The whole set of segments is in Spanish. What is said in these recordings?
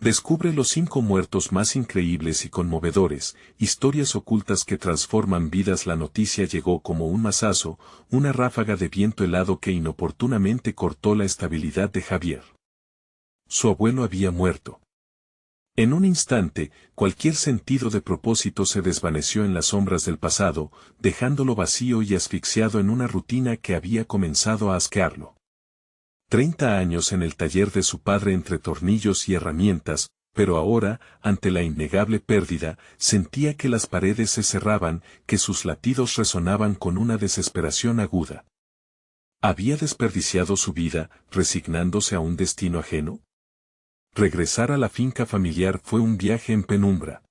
Descubre los 5 muertos más increíbles y conmovedores, historias ocultas que transforman vidas. La noticia llegó como un mazazo, una ráfaga de viento helado que inoportunamente cortó la estabilidad de Javier. Su abuelo había muerto. En un instante, cualquier sentido de propósito se desvaneció en las sombras del pasado, dejándolo vacío y asfixiado en una rutina que había comenzado a asquearlo. 30 años en el taller de su padre entre tornillos y herramientas, pero ahora, ante la innegable pérdida, sentía que las paredes se cerraban, que sus latidos resonaban con una desesperación aguda. ¿Había desperdiciado su vida, resignándose a un destino ajeno? Regresar a la finca familiar fue un viaje en penumbra.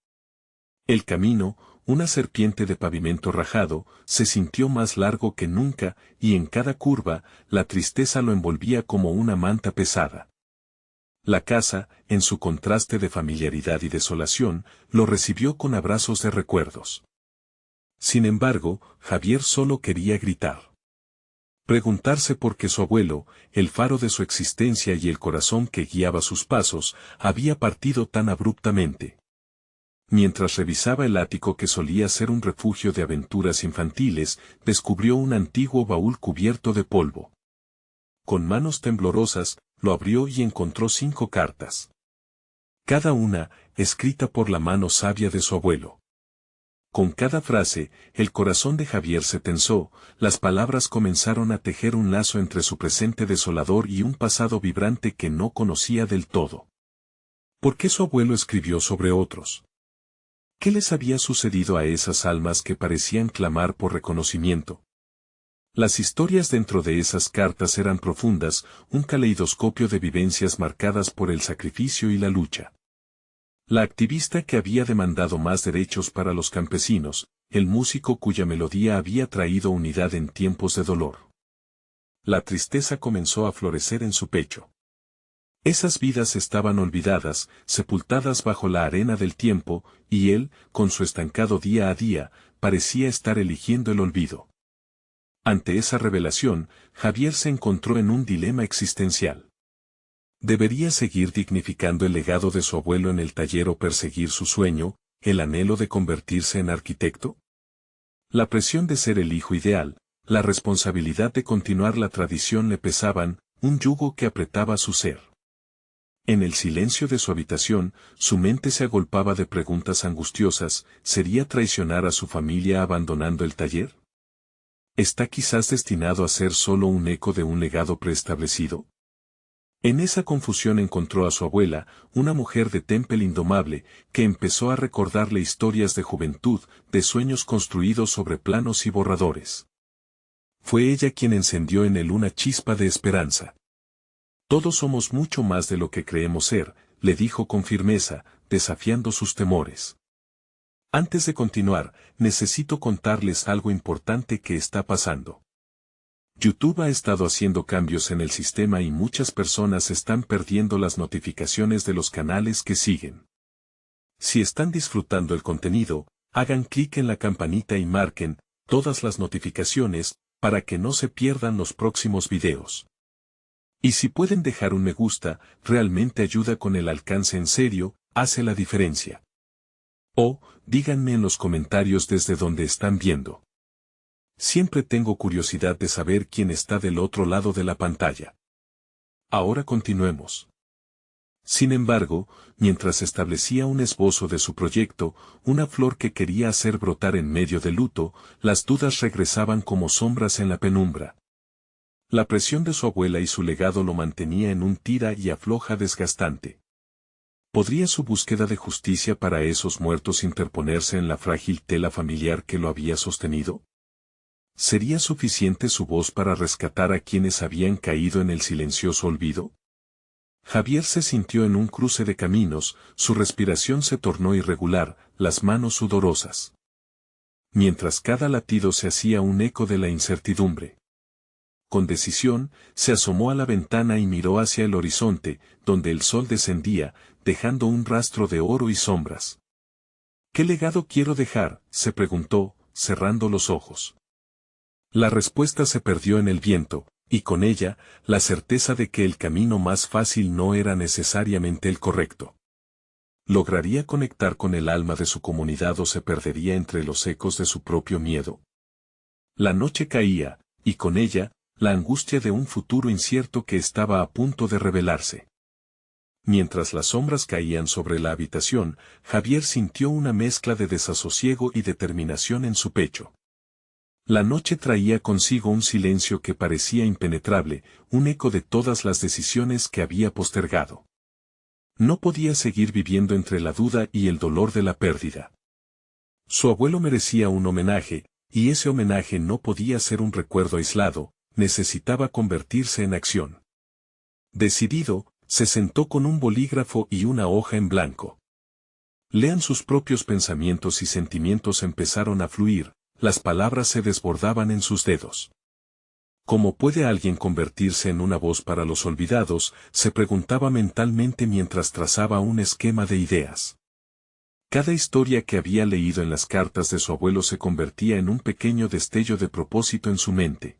El camino, una serpiente de pavimento rajado, se sintió más largo que nunca, y en cada curva, la tristeza lo envolvía como una manta pesada. La casa, en su contraste de familiaridad y desolación, lo recibió con abrazos de recuerdos. Sin embargo, Javier solo quería gritar. Preguntarse por qué su abuelo, el faro de su existencia y el corazón que guiaba sus pasos, había partido tan abruptamente. Mientras revisaba el ático que solía ser un refugio de aventuras infantiles, descubrió un antiguo baúl cubierto de polvo. Con manos temblorosas, lo abrió y encontró 5 cartas. Cada una, escrita por la mano sabia de su abuelo. Con cada frase, el corazón de Javier se tensó, las palabras comenzaron a tejer un lazo entre su presente desolador y un pasado vibrante que no conocía del todo. ¿Por qué su abuelo escribió sobre otros? ¿Qué les había sucedido a esas almas que parecían clamar por reconocimiento? Las historias dentro de esas cartas eran profundas, un caleidoscopio de vivencias marcadas por el sacrificio y la lucha. La activista que había demandado más derechos para los campesinos, el músico cuya melodía había traído unidad en tiempos de dolor. La tristeza comenzó a florecer en su pecho. Esas vidas estaban olvidadas, sepultadas bajo la arena del tiempo, y él, con su estancado día a día, parecía estar eligiendo el olvido. Ante esa revelación, Javier se encontró en un dilema existencial. ¿Debería seguir dignificando el legado de su abuelo en el taller o perseguir su sueño, el anhelo de convertirse en arquitecto? La presión de ser el hijo ideal, la responsabilidad de continuar la tradición le pesaban, un yugo que apretaba su ser. En el silencio de su habitación, su mente se agolpaba de preguntas angustiosas. ¿Sería traicionar a su familia abandonando el taller? ¿Está quizás destinado a ser solo un eco de un legado preestablecido? En esa confusión encontró a su abuela, una mujer de temple indomable, que empezó a recordarle historias de juventud, de sueños construidos sobre planos y borradores. Fue ella quien encendió en él una chispa de esperanza. Todos somos mucho más de lo que creemos ser, le dijo con firmeza, desafiando sus temores. Antes de continuar, necesito contarles algo importante que está pasando. YouTube ha estado haciendo cambios en el sistema y muchas personas están perdiendo las notificaciones de los canales que siguen. Si están disfrutando el contenido, hagan clic en la campanita y marquen todas las notificaciones para que no se pierdan los próximos videos. Y si pueden dejar un me gusta, realmente ayuda con el alcance en serio, hace la diferencia. O, díganme en los comentarios desde donde están viendo. Siempre tengo curiosidad de saber quién está del otro lado de la pantalla. Ahora continuemos. Sin embargo, mientras establecía un esbozo de su proyecto, una flor que quería hacer brotar en medio del luto, las dudas regresaban como sombras en la penumbra. La presión de su abuela y su legado lo mantenía en un tira y afloja desgastante. ¿Podría su búsqueda de justicia para esos muertos interponerse en la frágil tela familiar que lo había sostenido? ¿Sería suficiente su voz para rescatar a quienes habían caído en el silencioso olvido? Javier se sintió en un cruce de caminos, su respiración se tornó irregular, las manos sudorosas. Mientras cada latido se hacía un eco de la incertidumbre. Con decisión, se asomó a la ventana y miró hacia el horizonte, donde el sol descendía, dejando un rastro de oro y sombras. ¿Qué legado quiero dejar?, se preguntó, cerrando los ojos. La respuesta se perdió en el viento, y con ella, la certeza de que el camino más fácil no era necesariamente el correcto. ¿Lograría conectar con el alma de su comunidad o se perdería entre los ecos de su propio miedo? La noche caía, y con ella, la angustia de un futuro incierto que estaba a punto de revelarse. Mientras las sombras caían sobre la habitación, Javier sintió una mezcla de desasosiego y determinación en su pecho. La noche traía consigo un silencio que parecía impenetrable, un eco de todas las decisiones que había postergado. No podía seguir viviendo entre la duda y el dolor de la pérdida. Su abuelo merecía un homenaje, y ese homenaje no podía ser un recuerdo aislado, necesitaba convertirse en acción. Decidido, se sentó con un bolígrafo y una hoja en blanco. Lean sus propios pensamientos y sentimientos empezaron a fluir, las palabras se desbordaban en sus dedos. ¿Cómo puede alguien convertirse en una voz para los olvidados?, se preguntaba mentalmente mientras trazaba un esquema de ideas. Cada historia que había leído en las cartas de su abuelo se convertía en un pequeño destello de propósito en su mente.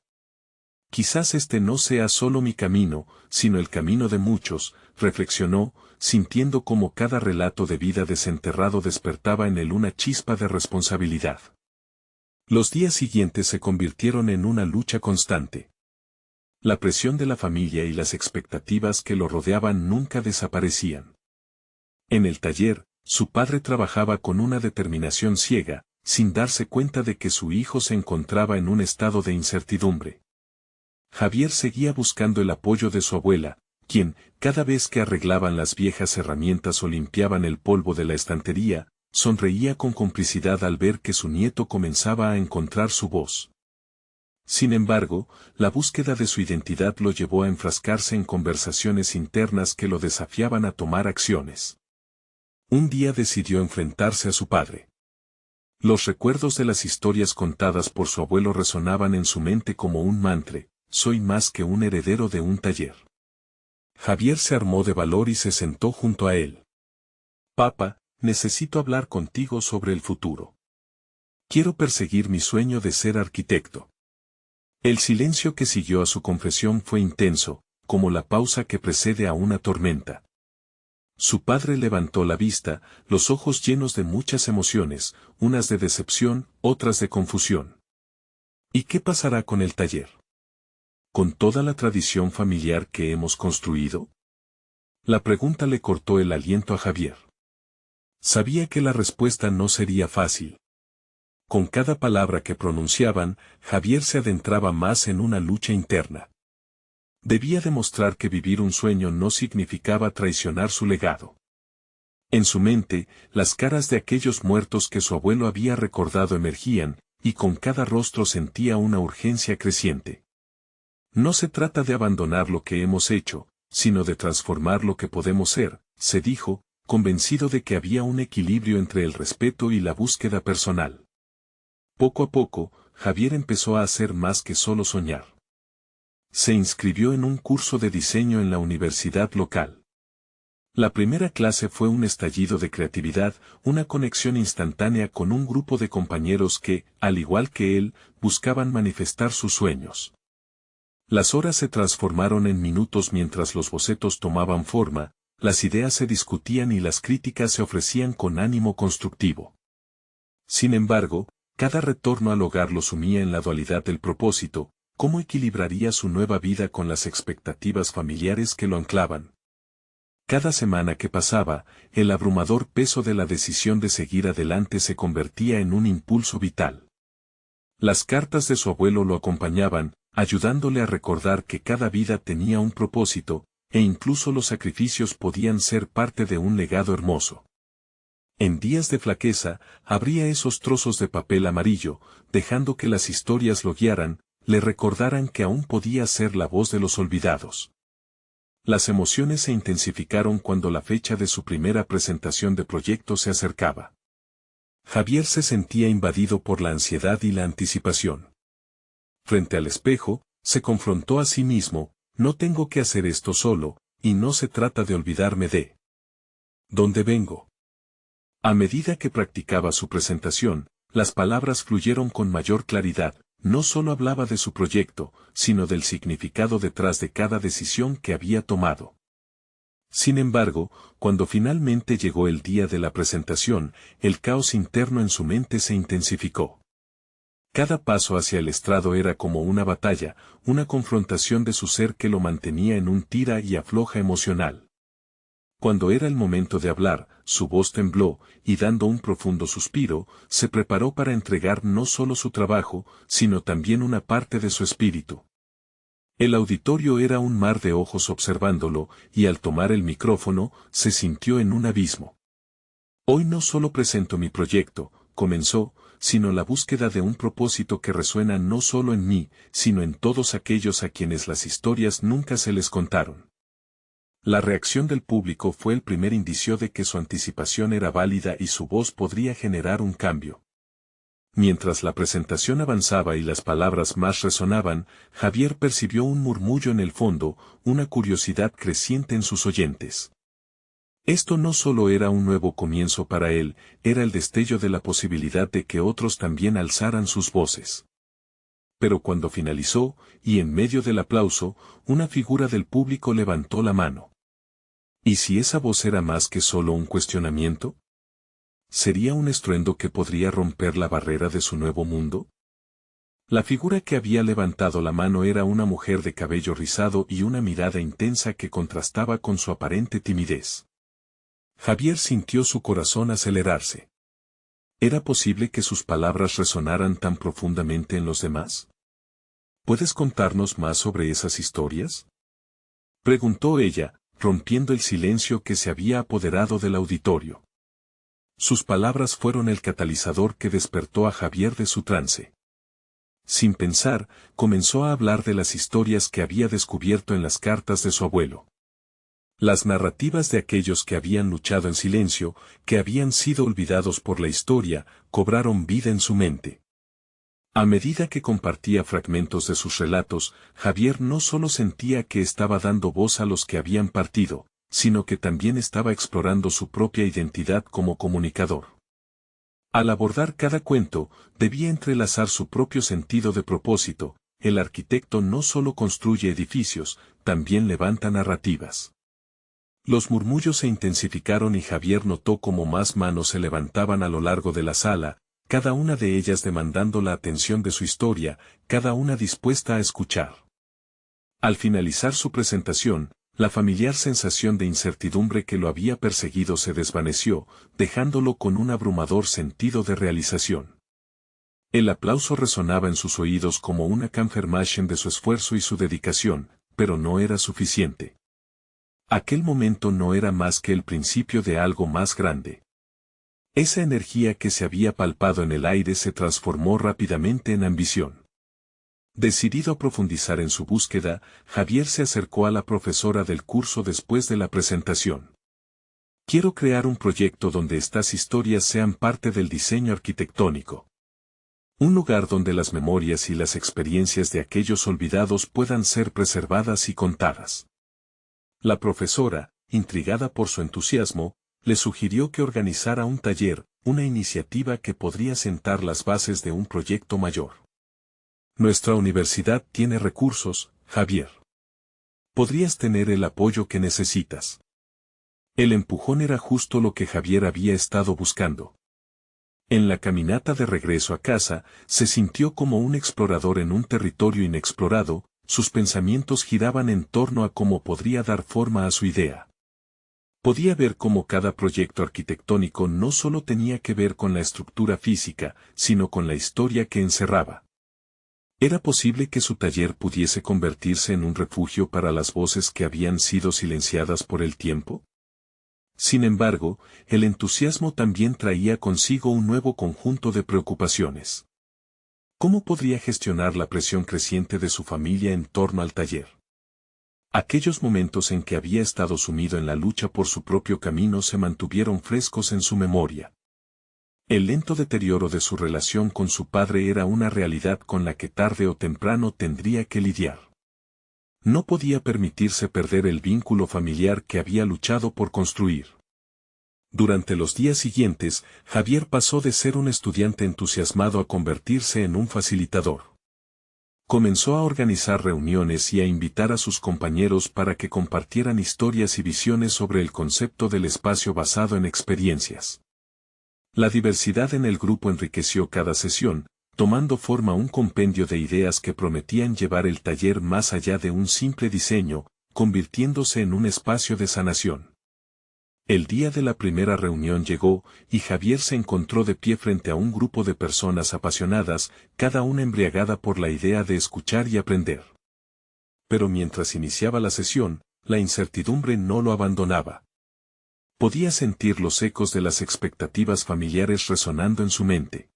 Quizás este no sea solo mi camino, sino el camino de muchos, reflexionó, sintiendo como cada relato de vida desenterrado despertaba en él una chispa de responsabilidad. Los días siguientes se convirtieron en una lucha constante. La presión de la familia y las expectativas que lo rodeaban nunca desaparecían. En el taller, su padre trabajaba con una determinación ciega, sin darse cuenta de que su hijo se encontraba en un estado de incertidumbre. Javier seguía buscando el apoyo de su abuela, quien, cada vez que arreglaban las viejas herramientas o limpiaban el polvo de la estantería, sonreía con complicidad al ver que su nieto comenzaba a encontrar su voz. Sin embargo, la búsqueda de su identidad lo llevó a enfrascarse en conversaciones internas que lo desafiaban a tomar acciones. Un día decidió enfrentarse a su padre. Los recuerdos de las historias contadas por su abuelo resonaban en su mente como un mantra: soy más que un heredero de un taller. Javier se armó de valor y se sentó junto a él. Papá, necesito hablar contigo sobre el futuro. Quiero perseguir mi sueño de ser arquitecto. El silencio que siguió a su confesión fue intenso, como la pausa que precede a una tormenta. Su padre levantó la vista, los ojos llenos de muchas emociones, unas de decepción, otras de confusión. ¿Y qué pasará con el taller? ¿Con toda la tradición familiar que hemos construido? La pregunta le cortó el aliento a Javier. Sabía que la respuesta no sería fácil. Con cada palabra que pronunciaban, Javier se adentraba más en una lucha interna. Debía demostrar que vivir un sueño no significaba traicionar su legado. En su mente, las caras de aquellos muertos que su abuelo había recordado emergían, y con cada rostro sentía una urgencia creciente. No se trata de abandonar lo que hemos hecho, sino de transformar lo que podemos ser, se dijo, convencido de que había un equilibrio entre el respeto y la búsqueda personal. Poco a poco, Javier empezó a hacer más que solo soñar. Se inscribió en un curso de diseño en la universidad local. La primera clase fue un estallido de creatividad, una conexión instantánea con un grupo de compañeros que, al igual que él, buscaban manifestar sus sueños. Las horas se transformaron en minutos mientras los bocetos tomaban forma, las ideas se discutían y las críticas se ofrecían con ánimo constructivo. Sin embargo, cada retorno al hogar lo sumía en la dualidad del propósito: ¿cómo equilibraría su nueva vida con las expectativas familiares que lo anclaban? Cada semana que pasaba, el abrumador peso de la decisión de seguir adelante se convertía en un impulso vital. Las cartas de su abuelo lo acompañaban, ayudándole a recordar que cada vida tenía un propósito, e incluso los sacrificios podían ser parte de un legado hermoso. En días de flaqueza, abría esos trozos de papel amarillo, dejando que las historias lo guiaran, le recordaran que aún podía ser la voz de los olvidados. Las emociones se intensificaron cuando la fecha de su primera presentación de proyecto se acercaba. Javier se sentía invadido por la ansiedad y la anticipación. Frente al espejo, se confrontó a sí mismo: no tengo que hacer esto solo, y no se trata de olvidarme de dónde vengo. A medida que practicaba su presentación, las palabras fluyeron con mayor claridad. No solo hablaba de su proyecto, sino del significado detrás de cada decisión que había tomado. Sin embargo, cuando finalmente llegó el día de la presentación, el caos interno en su mente se intensificó. Cada paso hacia el estrado era como una batalla, una confrontación de su ser que lo mantenía en un tira y afloja emocional. Cuando era el momento de hablar, su voz tembló, y dando un profundo suspiro, se preparó para entregar no solo su trabajo, sino también una parte de su espíritu. El auditorio era un mar de ojos observándolo, y al tomar el micrófono, se sintió en un abismo. Hoy no solo presento mi proyecto, comenzó, sino la búsqueda de un propósito que resuena no solo en mí, sino en todos aquellos a quienes las historias nunca se les contaron. La reacción del público fue el primer indicio de que su anticipación era válida y su voz podría generar un cambio. Mientras la presentación avanzaba y las palabras más resonaban, Javier percibió un murmullo en el fondo, una curiosidad creciente en sus oyentes. Esto no solo era un nuevo comienzo para él, era el destello de la posibilidad de que otros también alzaran sus voces. Pero cuando finalizó, y en medio del aplauso, una figura del público levantó la mano. ¿Y si esa voz era más que solo un cuestionamiento? ¿Sería un estruendo que podría romper la barrera de su nuevo mundo? La figura que había levantado la mano era una mujer de cabello rizado y una mirada intensa que contrastaba con su aparente timidez. Javier sintió su corazón acelerarse. ¿Era posible que sus palabras resonaran tan profundamente en los demás? ¿Puedes contarnos más sobre esas historias? Preguntó ella, rompiendo el silencio que se había apoderado del auditorio. Sus palabras fueron el catalizador que despertó a Javier de su trance. Sin pensar, comenzó a hablar de las historias que había descubierto en las cartas de su abuelo. Las narrativas de aquellos que habían luchado en silencio, que habían sido olvidados por la historia, cobraron vida en su mente. A medida que compartía fragmentos de sus relatos, Javier no solo sentía que estaba dando voz a los que habían partido, sino que también estaba explorando su propia identidad como comunicador. Al abordar cada cuento, debía entrelazar su propio sentido de propósito. El arquitecto no solo construye edificios, también levanta narrativas. Los murmullos se intensificaron y Javier notó cómo más manos se levantaban a lo largo de la sala, cada una de ellas demandando la atención de su historia, cada una dispuesta a escuchar. Al finalizar su presentación, la familiar sensación de incertidumbre que lo había perseguido se desvaneció, dejándolo con un abrumador sentido de realización. El aplauso resonaba en sus oídos como una confirmación de su esfuerzo y su dedicación, pero no era suficiente. Aquel momento no era más que el principio de algo más grande. Esa energía que se había palpado en el aire se transformó rápidamente en ambición. Decidido a profundizar en su búsqueda, Javier se acercó a la profesora del curso después de la presentación. Quiero crear un proyecto donde estas historias sean parte del diseño arquitectónico. Un lugar donde las memorias y las experiencias de aquellos olvidados puedan ser preservadas y contadas. La profesora, intrigada por su entusiasmo, le sugirió que organizara un taller, una iniciativa que podría sentar las bases de un proyecto mayor. Nuestra universidad tiene recursos, Javier. Podrías tener el apoyo que necesitas. El empujón era justo lo que Javier había estado buscando. En la caminata de regreso a casa, se sintió como un explorador en un territorio inexplorado, sus pensamientos giraban en torno a cómo podría dar forma a su idea. Podía ver cómo cada proyecto arquitectónico no solo tenía que ver con la estructura física, sino con la historia que encerraba. ¿Era posible que su taller pudiese convertirse en un refugio para las voces que habían sido silenciadas por el tiempo? Sin embargo, el entusiasmo también traía consigo un nuevo conjunto de preocupaciones. ¿Cómo podría gestionar la presión creciente de su familia en torno al taller? Aquellos momentos en que había estado sumido en la lucha por su propio camino se mantuvieron frescos en su memoria. El lento deterioro de su relación con su padre era una realidad con la que tarde o temprano tendría que lidiar. No podía permitirse perder el vínculo familiar que había luchado por construir. Durante los días siguientes, Javier pasó de ser un estudiante entusiasmado a convertirse en un facilitador. Comenzó a organizar reuniones y a invitar a sus compañeros para que compartieran historias y visiones sobre el concepto del espacio basado en experiencias. La diversidad en el grupo enriqueció cada sesión, tomando forma un compendio de ideas que prometían llevar el taller más allá de un simple diseño, convirtiéndose en un espacio de sanación. El día de la primera reunión llegó, y Javier se encontró de pie frente a un grupo de personas apasionadas, cada una embriagada por la idea de escuchar y aprender. Pero mientras iniciaba la sesión, la incertidumbre no lo abandonaba. Podía sentir los ecos de las expectativas familiares resonando en su mente.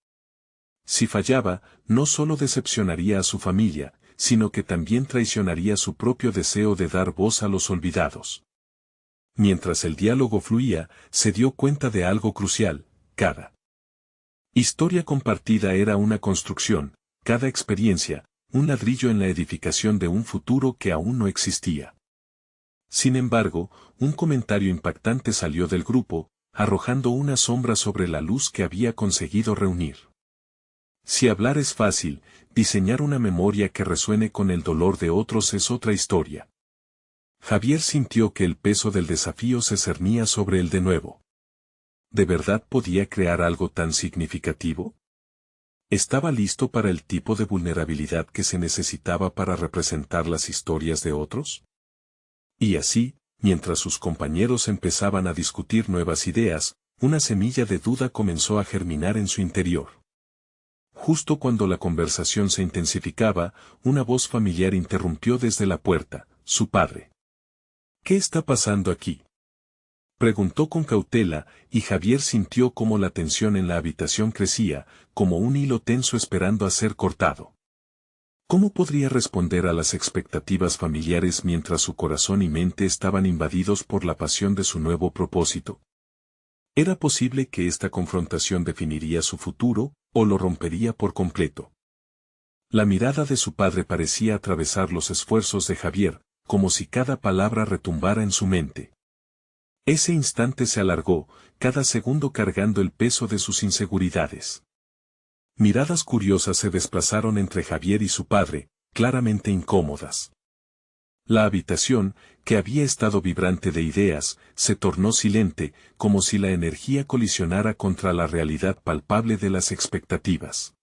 Si fallaba, no solo decepcionaría a su familia, sino que también traicionaría su propio deseo de dar voz a los olvidados. Mientras el diálogo fluía, se dio cuenta de algo crucial: cada historia compartida era una construcción, cada experiencia, un ladrillo en la edificación de un futuro que aún no existía. Sin embargo, un comentario impactante salió del grupo, arrojando una sombra sobre la luz que había conseguido reunir. Si hablar es fácil, diseñar una memoria que resuene con el dolor de otros es otra historia. Javier sintió que el peso del desafío se cernía sobre él de nuevo. ¿De verdad podía crear algo tan significativo? ¿Estaba listo para el tipo de vulnerabilidad que se necesitaba para representar las historias de otros? Y así, mientras sus compañeros empezaban a discutir nuevas ideas, una semilla de duda comenzó a germinar en su interior. Justo cuando la conversación se intensificaba, una voz familiar interrumpió desde la puerta: su padre. ¿Qué está pasando aquí?, preguntó con cautela, y Javier sintió cómo la tensión en la habitación crecía, como un hilo tenso esperando a ser cortado. ¿Cómo podría responder a las expectativas familiares mientras su corazón y mente estaban invadidos por la pasión de su nuevo propósito? ¿Era posible que esta confrontación definiría su futuro, o lo rompería por completo? La mirada de su padre parecía atravesar los esfuerzos de Javier, como si cada palabra retumbara en su mente. Ese instante se alargó, cada segundo cargando el peso de sus inseguridades. Miradas curiosas se desplazaron entre Javier y su padre, claramente incómodas. La habitación, que había estado vibrante de ideas, se tornó silente, como si la energía colisionara contra la realidad palpable de las expectativas.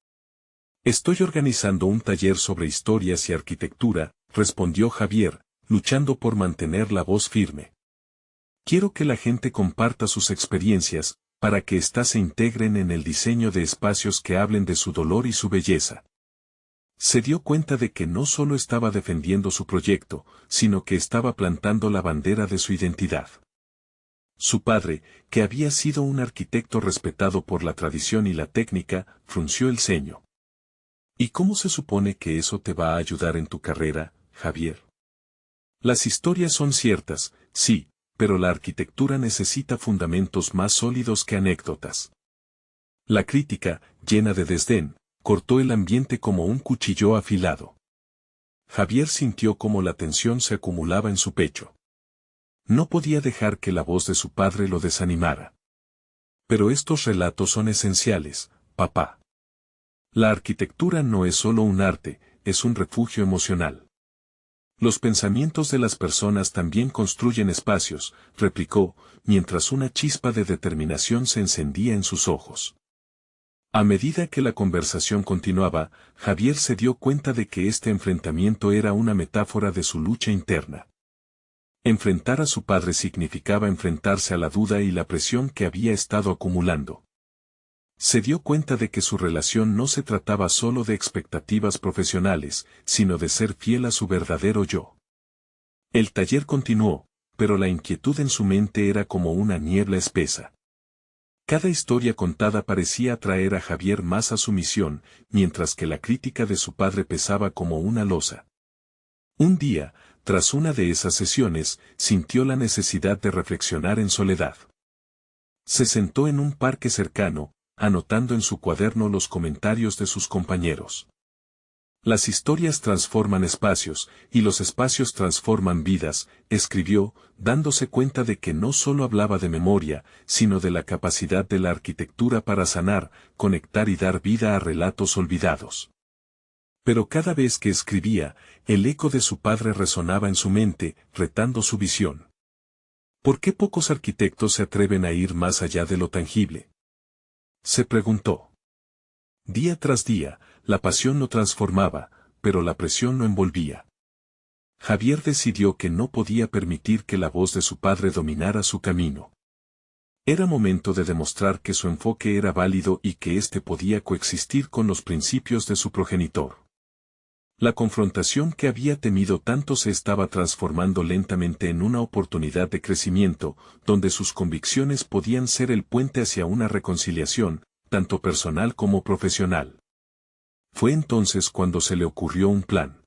Estoy organizando un taller sobre historias y arquitectura, respondió Javier, luchando por mantener la voz firme. Quiero que la gente comparta sus experiencias, para que éstas se integren en el diseño de espacios que hablen de su dolor y su belleza. Se dio cuenta de que no solo estaba defendiendo su proyecto, sino que estaba plantando la bandera de su identidad. Su padre, que había sido un arquitecto respetado por la tradición y la técnica, frunció el ceño. ¿Y cómo se supone que eso te va a ayudar en tu carrera, Javier? Las historias son ciertas, sí, pero la arquitectura necesita fundamentos más sólidos que anécdotas. La crítica, llena de desdén, cortó el ambiente como un cuchillo afilado. Javier sintió cómo la tensión se acumulaba en su pecho. No podía dejar que la voz de su padre lo desanimara. Pero estos relatos son esenciales, papá. La arquitectura no es solo un arte, es un refugio emocional. Los pensamientos de las personas también construyen espacios, replicó, mientras una chispa de determinación se encendía en sus ojos. A medida que la conversación continuaba, Javier se dio cuenta de que este enfrentamiento era una metáfora de su lucha interna. Enfrentar a su padre significaba enfrentarse a la duda y la presión que había estado acumulando. Se dio cuenta de que su relación no se trataba solo de expectativas profesionales, sino de ser fiel a su verdadero yo. El taller continuó, pero la inquietud en su mente era como una niebla espesa. Cada historia contada parecía atraer a Javier más a su misión, mientras que la crítica de su padre pesaba como una losa. Un día, tras una de esas sesiones, sintió la necesidad de reflexionar en soledad. Se sentó en un parque cercano, anotando en su cuaderno los comentarios de sus compañeros. Las historias transforman espacios, y los espacios transforman vidas, escribió, dándose cuenta de que no solo hablaba de memoria, sino de la capacidad de la arquitectura para sanar, conectar y dar vida a relatos olvidados. Pero cada vez que escribía, el eco de su padre resonaba en su mente, retando su visión. ¿Por qué pocos arquitectos se atreven a ir más allá de lo tangible? Se preguntó. Día tras día, la pasión lo transformaba, pero la presión lo envolvía. Javier decidió que no podía permitir que la voz de su padre dominara su camino. Era momento de demostrar que su enfoque era válido y que éste podía coexistir con los principios de su progenitor. La confrontación que había temido tanto se estaba transformando lentamente en una oportunidad de crecimiento, donde sus convicciones podían ser el puente hacia una reconciliación, tanto personal como profesional. Fue entonces cuando se le ocurrió un plan.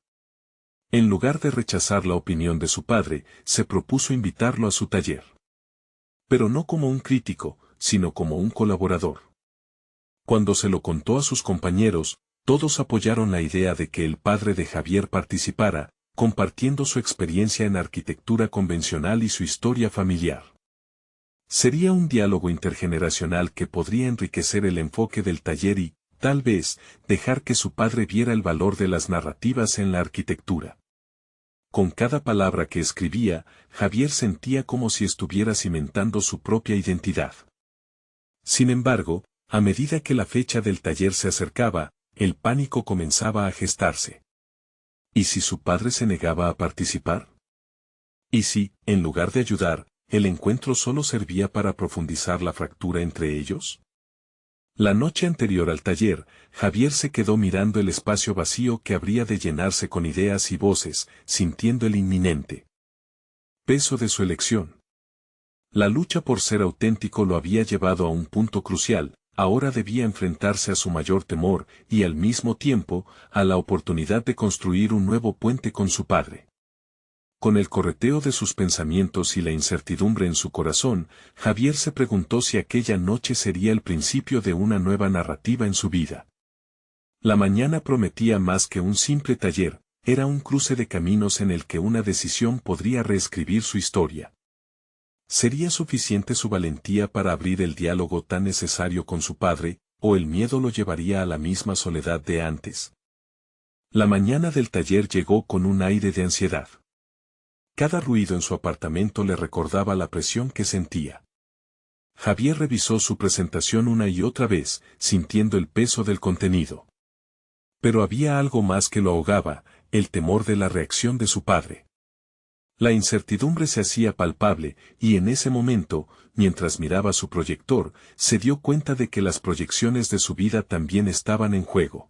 En lugar de rechazar la opinión de su padre, se propuso invitarlo a su taller. Pero no como un crítico, sino como un colaborador. Cuando se lo contó a sus compañeros, todos apoyaron la idea de que el padre de Javier participara, compartiendo su experiencia en arquitectura convencional y su historia familiar. Sería un diálogo intergeneracional que podría enriquecer el enfoque del taller y, tal vez, dejar que su padre viera el valor de las narrativas en la arquitectura. Con cada palabra que escribía, Javier sentía como si estuviera cimentando su propia identidad. Sin embargo, a medida que la fecha del taller se acercaba, el pánico comenzaba a gestarse. ¿Y si su padre se negaba a participar? ¿Y si, en lugar de ayudar, el encuentro solo servía para profundizar la fractura entre ellos? La noche anterior al taller, Javier se quedó mirando el espacio vacío que habría de llenarse con ideas y voces, sintiendo el inminente peso de su elección. La lucha por ser auténtico lo había llevado a un punto crucial. Ahora debía enfrentarse a su mayor temor y al mismo tiempo a la oportunidad de construir un nuevo puente con su padre. Con el correteo de sus pensamientos y la incertidumbre en su corazón, Javier se preguntó si aquella noche sería el principio de una nueva narrativa en su vida. La mañana prometía más que un simple taller, era un cruce de caminos en el que una decisión podría reescribir su historia. ¿Sería suficiente su valentía para abrir el diálogo tan necesario con su padre, o el miedo lo llevaría a la misma soledad de antes? La mañana del taller llegó con un aire de ansiedad. Cada ruido en su apartamento le recordaba la presión que sentía. Javier revisó su presentación una y otra vez, sintiendo el peso del contenido. Pero había algo más que lo ahogaba, el temor de la reacción de su padre. La incertidumbre se hacía palpable, y en ese momento, mientras miraba su proyector, se dio cuenta de que las proyecciones de su vida también estaban en juego.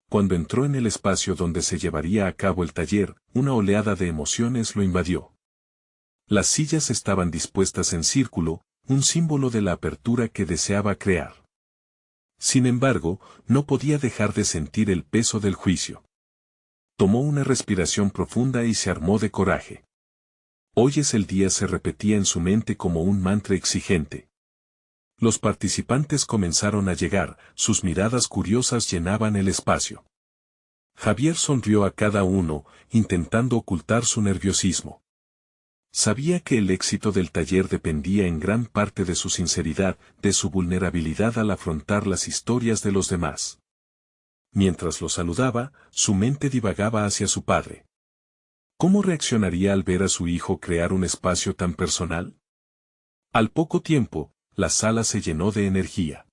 Cuando entró en el espacio donde se llevaría a cabo el taller, una oleada de emociones lo invadió. Las sillas estaban dispuestas en círculo, un símbolo de la apertura que deseaba crear. Sin embargo, no podía dejar de sentir el peso del juicio. Tomó una respiración profunda y se armó de coraje. Hoy es el día, se repetía en su mente como un mantra exigente. Los participantes comenzaron a llegar, sus miradas curiosas llenaban el espacio. Javier sonrió a cada uno, intentando ocultar su nerviosismo. Sabía que el éxito del taller dependía en gran parte de su sinceridad, de su vulnerabilidad al afrontar las historias de los demás. Mientras lo saludaba, su mente divagaba hacia su padre. ¿Cómo reaccionaría al ver a su hijo crear un espacio tan personal? Al poco tiempo, la sala se llenó de energía.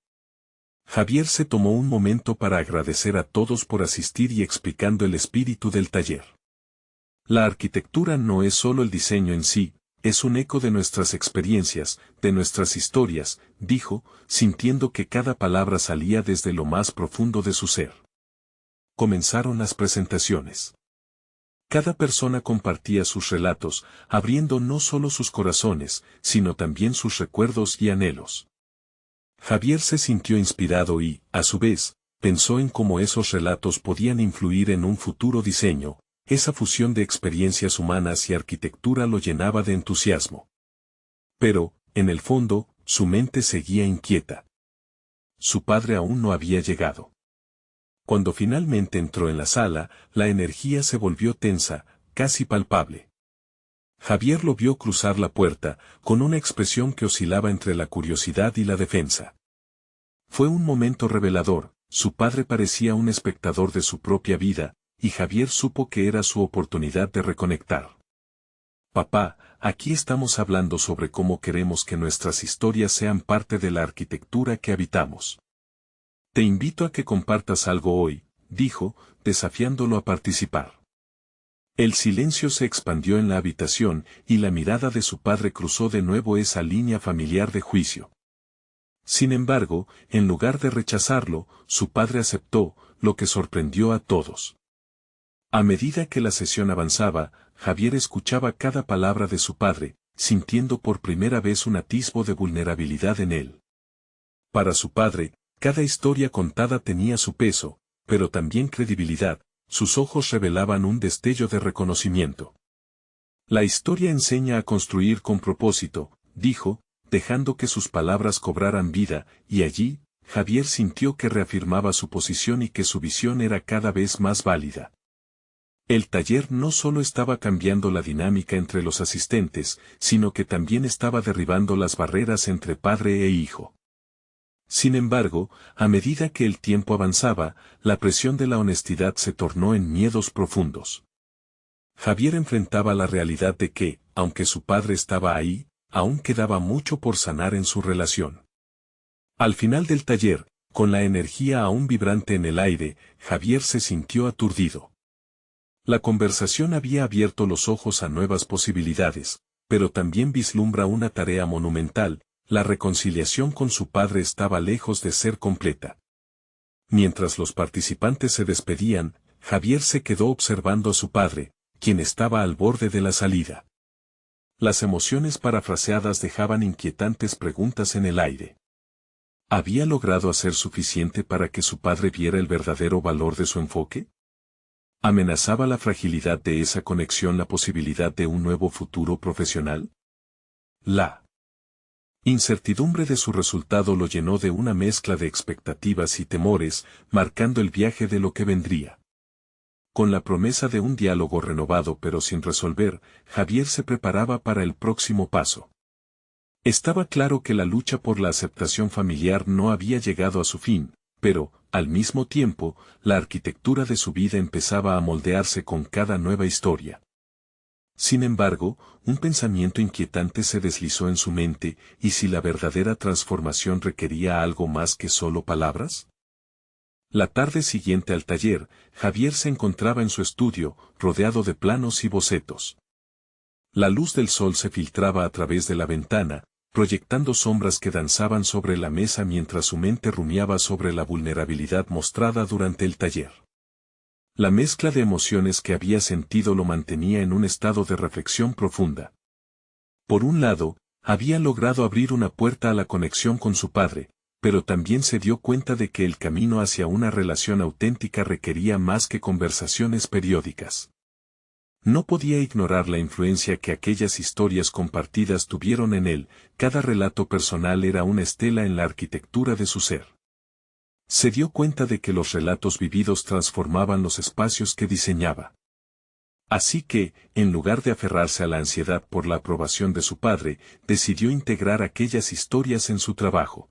Javier se tomó un momento para agradecer a todos por asistir y explicando el espíritu del taller. La arquitectura no es solo el diseño en sí, es un eco de nuestras experiencias, de nuestras historias, dijo, sintiendo que cada palabra salía desde lo más profundo de su ser. Comenzaron las presentaciones. Cada persona compartía sus relatos, abriendo no solo sus corazones, sino también sus recuerdos y anhelos. Javier se sintió inspirado y, a su vez, pensó en cómo esos relatos podían influir en un futuro diseño. Esa fusión de experiencias humanas y arquitectura lo llenaba de entusiasmo. Pero, en el fondo, su mente seguía inquieta. Su padre aún no había llegado. Cuando finalmente entró en la sala, la energía se volvió tensa, casi palpable. Javier lo vio cruzar la puerta, con una expresión que oscilaba entre la curiosidad y la defensa. Fue un momento revelador, su padre parecía un espectador de su propia vida, y Javier supo que era su oportunidad de reconectar. Papá, aquí estamos hablando sobre cómo queremos que nuestras historias sean parte de la arquitectura que habitamos. Te invito a que compartas algo hoy, dijo, desafiándolo a participar. El silencio se expandió en la habitación y la mirada de su padre cruzó de nuevo esa línea familiar de juicio. Sin embargo, en lugar de rechazarlo, su padre aceptó, lo que sorprendió a todos. A medida que la sesión avanzaba, Javier escuchaba cada palabra de su padre, sintiendo por primera vez un atisbo de vulnerabilidad en él. Para su padre, cada historia contada tenía su peso, pero también credibilidad, sus ojos revelaban un destello de reconocimiento. La historia enseña a construir con propósito, dijo, dejando que sus palabras cobraran vida, y allí, Javier sintió que reafirmaba su posición y que su visión era cada vez más válida. El taller no solo estaba cambiando la dinámica entre los asistentes, sino que también estaba derribando las barreras entre padre e hijo. Sin embargo, a medida que el tiempo avanzaba, la presión de la honestidad se tornó en miedos profundos. Javier enfrentaba la realidad de que, aunque su padre estaba ahí, aún quedaba mucho por sanar en su relación. Al final del taller, con la energía aún vibrante en el aire, Javier se sintió aturdido. La conversación había abierto los ojos a nuevas posibilidades, pero también vislumbra una tarea monumental: la reconciliación con su padre estaba lejos de ser completa. Mientras los participantes se despedían, Javier se quedó observando a su padre, quien estaba al borde de la salida. Las emociones parafraseadas dejaban inquietantes preguntas en el aire. ¿Había logrado hacer suficiente para que su padre viera el verdadero valor de su enfoque? ¿Amenazaba la fragilidad de esa conexión la posibilidad de un nuevo futuro profesional? La incertidumbre de su resultado lo llenó de una mezcla de expectativas y temores, marcando el viaje de lo que vendría. Con la promesa de un diálogo renovado pero sin resolver, Javier se preparaba para el próximo paso. Estaba claro que la lucha por la aceptación familiar no había llegado a su fin, pero, al mismo tiempo, la arquitectura de su vida empezaba a moldearse con cada nueva historia. Sin embargo, un pensamiento inquietante se deslizó en su mente: ¿y si la verdadera transformación requería algo más que solo palabras? La tarde siguiente al taller, Javier se encontraba en su estudio, rodeado de planos y bocetos. La luz del sol se filtraba a través de la ventana, proyectando sombras que danzaban sobre la mesa mientras su mente rumiaba sobre la vulnerabilidad mostrada durante el taller. La mezcla de emociones que había sentido lo mantenía en un estado de reflexión profunda. Por un lado, había logrado abrir una puerta a la conexión con su padre, pero también se dio cuenta de que el camino hacia una relación auténtica requería más que conversaciones periódicas. No podía ignorar la influencia que aquellas historias compartidas tuvieron en él; cada relato personal era una estela en la arquitectura de su ser. Se dio cuenta de que los relatos vividos transformaban los espacios que diseñaba. Así que, en lugar de aferrarse a la ansiedad por la aprobación de su padre, decidió integrar aquellas historias en su trabajo.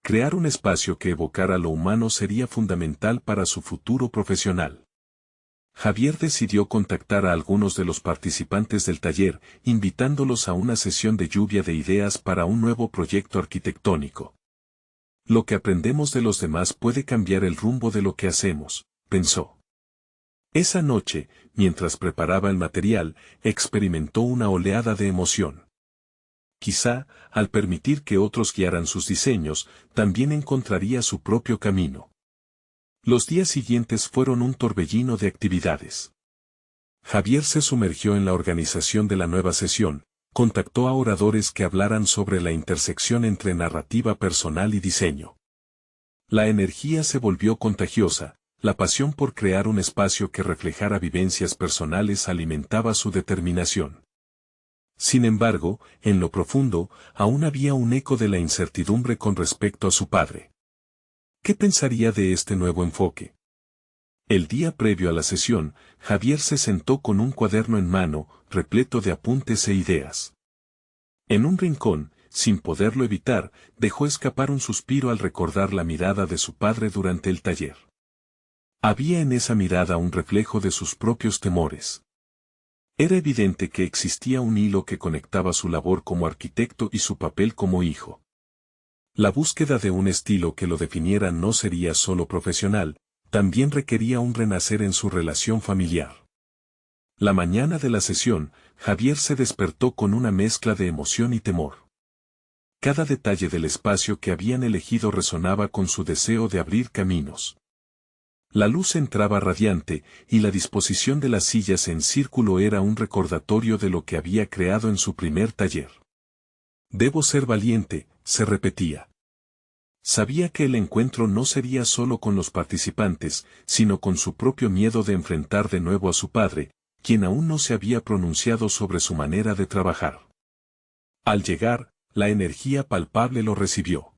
Crear un espacio que evocara lo humano sería fundamental para su futuro profesional. Javier decidió contactar a algunos de los participantes del taller, invitándolos a una sesión de lluvia de ideas para un nuevo proyecto arquitectónico. Lo que aprendemos de los demás puede cambiar el rumbo de lo que hacemos, pensó. Esa noche, mientras preparaba el material, experimentó una oleada de emoción. Quizá, al permitir que otros guiaran sus diseños, también encontraría su propio camino. Los días siguientes fueron un torbellino de actividades. Javier se sumergió en la organización de la nueva sesión, contactó a oradores que hablaran sobre la intersección entre narrativa personal y diseño. La energía se volvió contagiosa, la pasión por crear un espacio que reflejara vivencias personales alimentaba su determinación. Sin embargo, en lo profundo, aún había un eco de la incertidumbre con respecto a su padre. ¿Qué pensaría de este nuevo enfoque? El día previo a la sesión, Javier se sentó con un cuaderno en mano, repleto de apuntes e ideas. En un rincón, sin poderlo evitar, dejó escapar un suspiro al recordar la mirada de su padre durante el taller. Había en esa mirada un reflejo de sus propios temores. Era evidente que existía un hilo que conectaba su labor como arquitecto y su papel como hijo. La búsqueda de un estilo que lo definiera no sería solo profesional, también requería un renacer en su relación familiar. La mañana de la sesión, Javier se despertó con una mezcla de emoción y temor. Cada detalle del espacio que habían elegido resonaba con su deseo de abrir caminos. La luz entraba radiante, y la disposición de las sillas en círculo era un recordatorio de lo que había creado en su primer taller. Debo ser valiente, se repetía. Sabía que el encuentro no sería solo con los participantes, sino con su propio miedo de enfrentar de nuevo a su padre, quien aún no se había pronunciado sobre su manera de trabajar. Al llegar, la energía palpable lo recibió.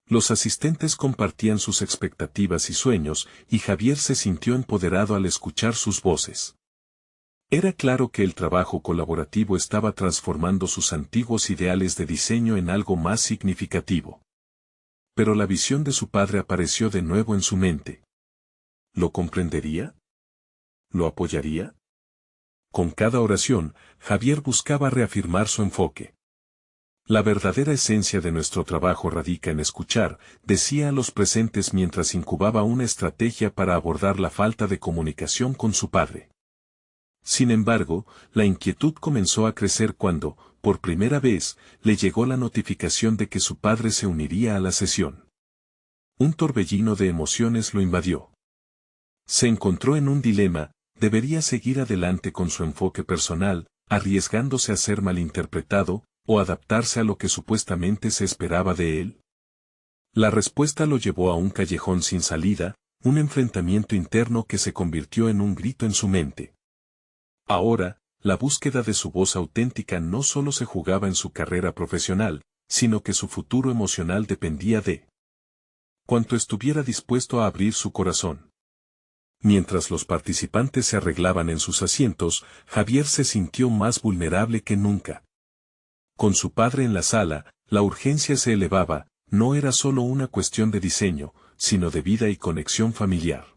Los asistentes compartían sus expectativas y sueños, y Javier se sintió empoderado al escuchar sus voces. Era claro que el trabajo colaborativo estaba transformando sus antiguos ideales de diseño en algo más significativo. Pero la visión de su padre apareció de nuevo en su mente. ¿Lo comprendería? ¿Lo apoyaría? Con cada oración, Javier buscaba reafirmar su enfoque. La verdadera esencia de nuestro trabajo radica en escuchar, decía a los presentes mientras incubaba una estrategia para abordar la falta de comunicación con su padre. Sin embargo, la inquietud comenzó a crecer cuando, por primera vez, le llegó la notificación de que su padre se uniría a la sesión. Un torbellino de emociones lo invadió. Se encontró en un dilema: ¿debería seguir adelante con su enfoque personal, arriesgándose a ser malinterpretado, o adaptarse a lo que supuestamente se esperaba de él? La respuesta lo llevó a un callejón sin salida, un enfrentamiento interno que se convirtió en un grito en su mente. Ahora, la búsqueda de su voz auténtica no solo se jugaba en su carrera profesional, sino que su futuro emocional dependía de cuánto estuviera dispuesto a abrir su corazón. Mientras los participantes se arreglaban en sus asientos, Javier se sintió más vulnerable que nunca. Con su padre en la sala, la urgencia se elevaba, no era solo una cuestión de diseño, sino de vida y conexión familiar.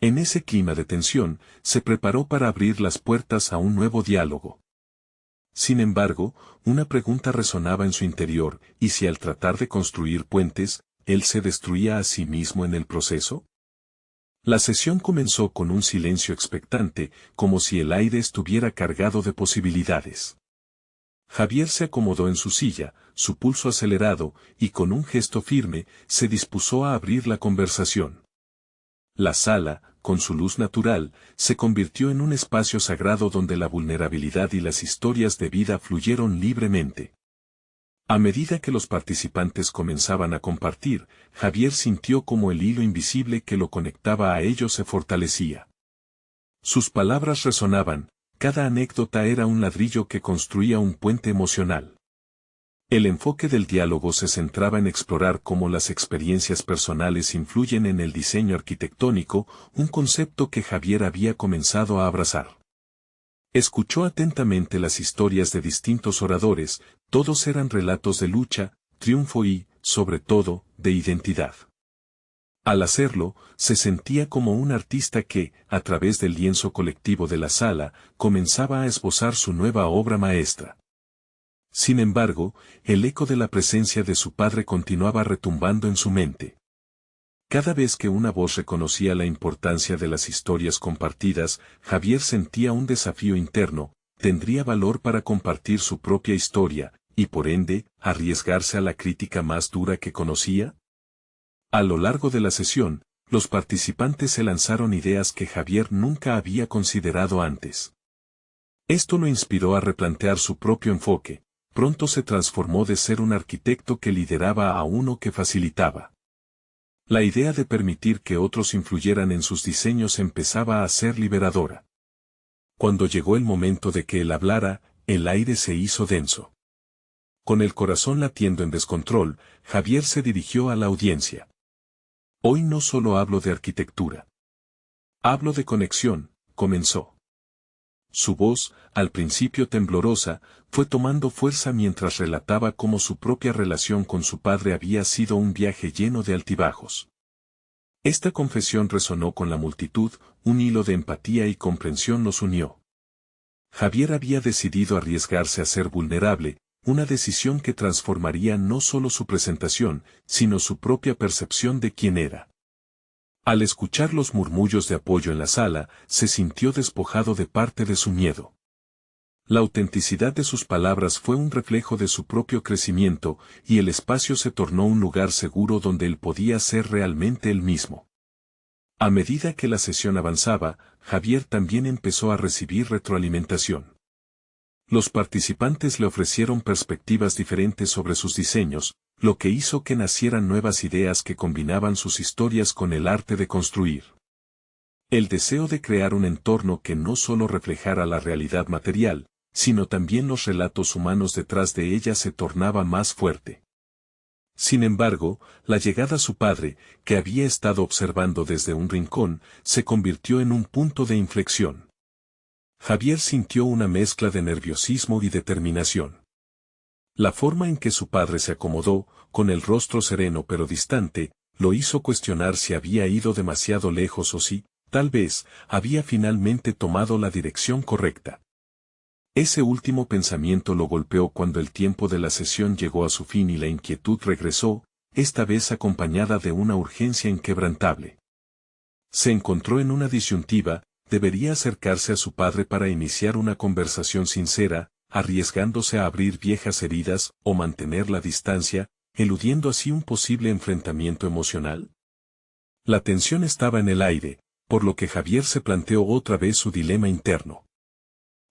En ese clima de tensión, se preparó para abrir las puertas a un nuevo diálogo. Sin embargo, una pregunta resonaba en su interior: ¿y si al tratar de construir puentes, él se destruía a sí mismo en el proceso? La sesión comenzó con un silencio expectante, como si el aire estuviera cargado de posibilidades. Javier se acomodó en su silla, su pulso acelerado, y con un gesto firme, se dispuso a abrir la conversación. La sala, con su luz natural, se convirtió en un espacio sagrado donde la vulnerabilidad y las historias de vida fluyeron libremente. A medida que los participantes comenzaban a compartir, Javier sintió como el hilo invisible que lo conectaba a ellos se fortalecía. Sus palabras resonaban, cada anécdota era un ladrillo que construía un puente emocional. El enfoque del diálogo se centraba en explorar cómo las experiencias personales influyen en el diseño arquitectónico, un concepto que Javier había comenzado a abrazar. Escuchó atentamente las historias de distintos oradores, todos eran relatos de lucha, triunfo y, sobre todo, de identidad. Al hacerlo, se sentía como un artista que, a través del lienzo colectivo de la sala, comenzaba a esbozar su nueva obra maestra. Sin embargo, el eco de la presencia de su padre continuaba retumbando en su mente. Cada vez que una voz reconocía la importancia de las historias compartidas, Javier sentía un desafío interno: ¿tendría valor para compartir su propia historia, y por ende, arriesgarse a la crítica más dura que conocía? A lo largo de la sesión, los participantes se lanzaron ideas que Javier nunca había considerado antes. Esto lo inspiró a replantear su propio enfoque. Pronto se transformó de ser un arquitecto que lideraba a uno que facilitaba. La idea de permitir que otros influyeran en sus diseños empezaba a ser liberadora. Cuando llegó el momento de que él hablara, el aire se hizo denso. Con el corazón latiendo en descontrol, Javier se dirigió a la audiencia. Hoy no solo hablo de arquitectura. Hablo de conexión, comenzó. Su voz, al principio temblorosa, fue tomando fuerza mientras relataba cómo su propia relación con su padre había sido un viaje lleno de altibajos. Esta confesión resonó con la multitud, un hilo de empatía y comprensión los unió. Javier había decidido arriesgarse a ser vulnerable, una decisión que transformaría no solo su presentación, sino su propia percepción de quién era. Al escuchar los murmullos de apoyo en la sala, se sintió despojado de parte de su miedo. La autenticidad de sus palabras fue un reflejo de su propio crecimiento, y el espacio se tornó un lugar seguro donde él podía ser realmente él mismo. A medida que la sesión avanzaba, Javier también empezó a recibir retroalimentación. Los participantes le ofrecieron perspectivas diferentes sobre sus diseños, lo que hizo que nacieran nuevas ideas que combinaban sus historias con el arte de construir. El deseo de crear un entorno que no solo reflejara la realidad material, sino también los relatos humanos detrás de ella se tornaba más fuerte. Sin embargo, la llegada a su padre, que había estado observando desde un rincón, se convirtió en un punto de inflexión. Javier sintió una mezcla de nerviosismo y determinación. La forma en que su padre se acomodó, con el rostro sereno pero distante, lo hizo cuestionar si había ido demasiado lejos o si, tal vez, había finalmente tomado la dirección correcta. Ese último pensamiento lo golpeó cuando el tiempo de la sesión llegó a su fin y la inquietud regresó, esta vez acompañada de una urgencia inquebrantable. Se encontró en una disyuntiva: debería acercarse a su padre para iniciar una conversación sincera, arriesgándose a abrir viejas heridas, o mantener la distancia, eludiendo así un posible enfrentamiento emocional. La tensión estaba en el aire, por lo que Javier se planteó otra vez su dilema interno.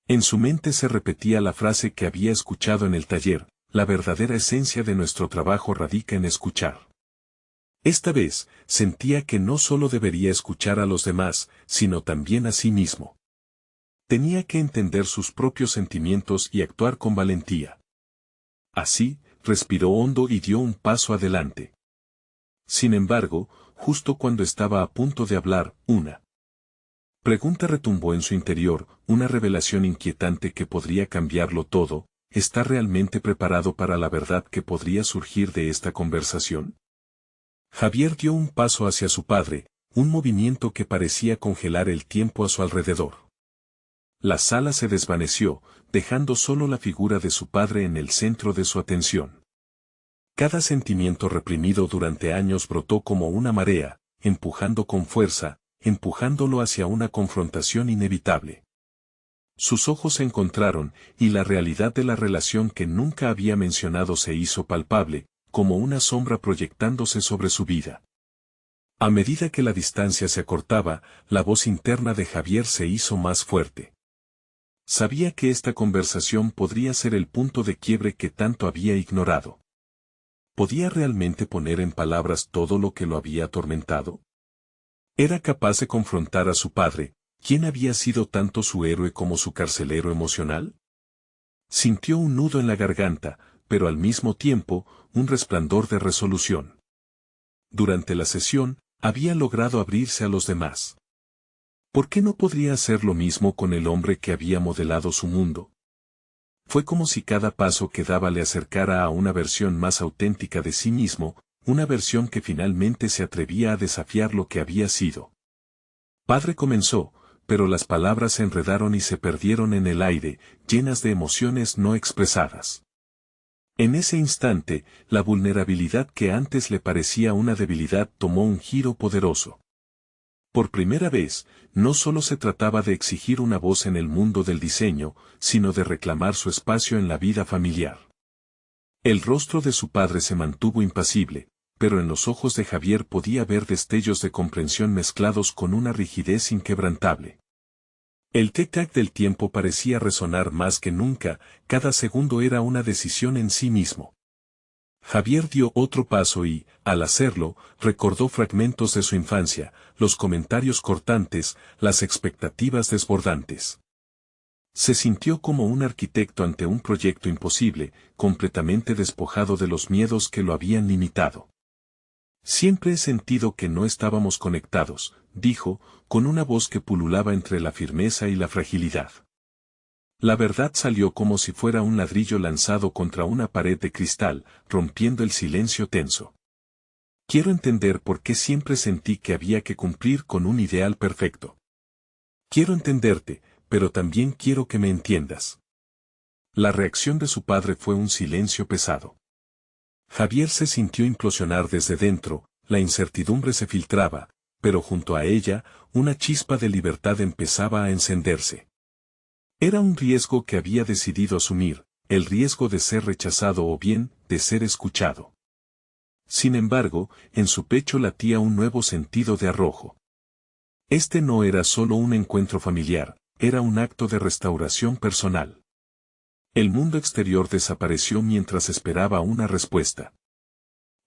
En su mente se repetía la frase que había escuchado en el taller: la verdadera esencia de nuestro trabajo radica en escuchar. Esta vez, sentía que no solo debería escuchar a los demás, sino también a sí mismo. Tenía que entender sus propios sentimientos y actuar con valentía. Así, respiró hondo y dio un paso adelante. Sin embargo, justo cuando estaba a punto de hablar, una pregunta retumbó en su interior, una revelación inquietante que podría cambiarlo todo: ¿está realmente preparado para la verdad que podría surgir de esta conversación? Javier dio un paso hacia su padre, un movimiento que parecía congelar el tiempo a su alrededor. La sala se desvaneció, dejando solo la figura de su padre en el centro de su atención. Cada sentimiento reprimido durante años brotó como una marea, empujando con fuerza, empujándolo hacia una confrontación inevitable. Sus ojos se encontraron, y la realidad de la relación que nunca había mencionado se hizo palpable, como una sombra proyectándose sobre su vida. A medida que la distancia se acortaba, la voz interna de Javier se hizo más fuerte. Sabía que esta conversación podría ser el punto de quiebre que tanto había ignorado. ¿Podía realmente poner en palabras todo lo que lo había atormentado? ¿Era capaz de confrontar a su padre, quien había sido tanto su héroe como su carcelero emocional? Sintió un nudo en la garganta, pero al mismo tiempo, un resplandor de resolución. Durante la sesión, había logrado abrirse a los demás. ¿Por qué no podría hacer lo mismo con el hombre que había modelado su mundo? Fue como si cada paso que daba le acercara a una versión más auténtica de sí mismo, una versión que finalmente se atrevía a desafiar lo que había sido. Padre, comenzó, pero las palabras se enredaron y se perdieron en el aire, llenas de emociones no expresadas. En ese instante, la vulnerabilidad que antes le parecía una debilidad tomó un giro poderoso. Por primera vez, no solo se trataba de exigir una voz en el mundo del diseño, sino de reclamar su espacio en la vida familiar. El rostro de su padre se mantuvo impasible, pero en los ojos de Javier podía ver destellos de comprensión mezclados con una rigidez inquebrantable. El tic-tac del tiempo parecía resonar más que nunca, cada segundo era una decisión en sí mismo. Javier dio otro paso y, al hacerlo, recordó fragmentos de su infancia, los comentarios cortantes, las expectativas desbordantes. Se sintió como un arquitecto ante un proyecto imposible, completamente despojado de los miedos que lo habían limitado. Siempre he sentido que no estábamos conectados, dijo, con una voz que pululaba entre la firmeza y la fragilidad. La verdad salió como si fuera un ladrillo lanzado contra una pared de cristal, rompiendo el silencio tenso. Quiero entender por qué siempre sentí que había que cumplir con un ideal perfecto. Quiero entenderte, pero también quiero que me entiendas. La reacción de su padre fue un silencio pesado. Javier se sintió implosionar desde dentro, la incertidumbre se filtraba, pero junto a ella, una chispa de libertad empezaba a encenderse. Era un riesgo que había decidido asumir, el riesgo de ser rechazado o bien, de ser escuchado. Sin embargo, en su pecho latía un nuevo sentido de arrojo. Este no era solo un encuentro familiar, era un acto de restauración personal. El mundo exterior desapareció mientras esperaba una respuesta.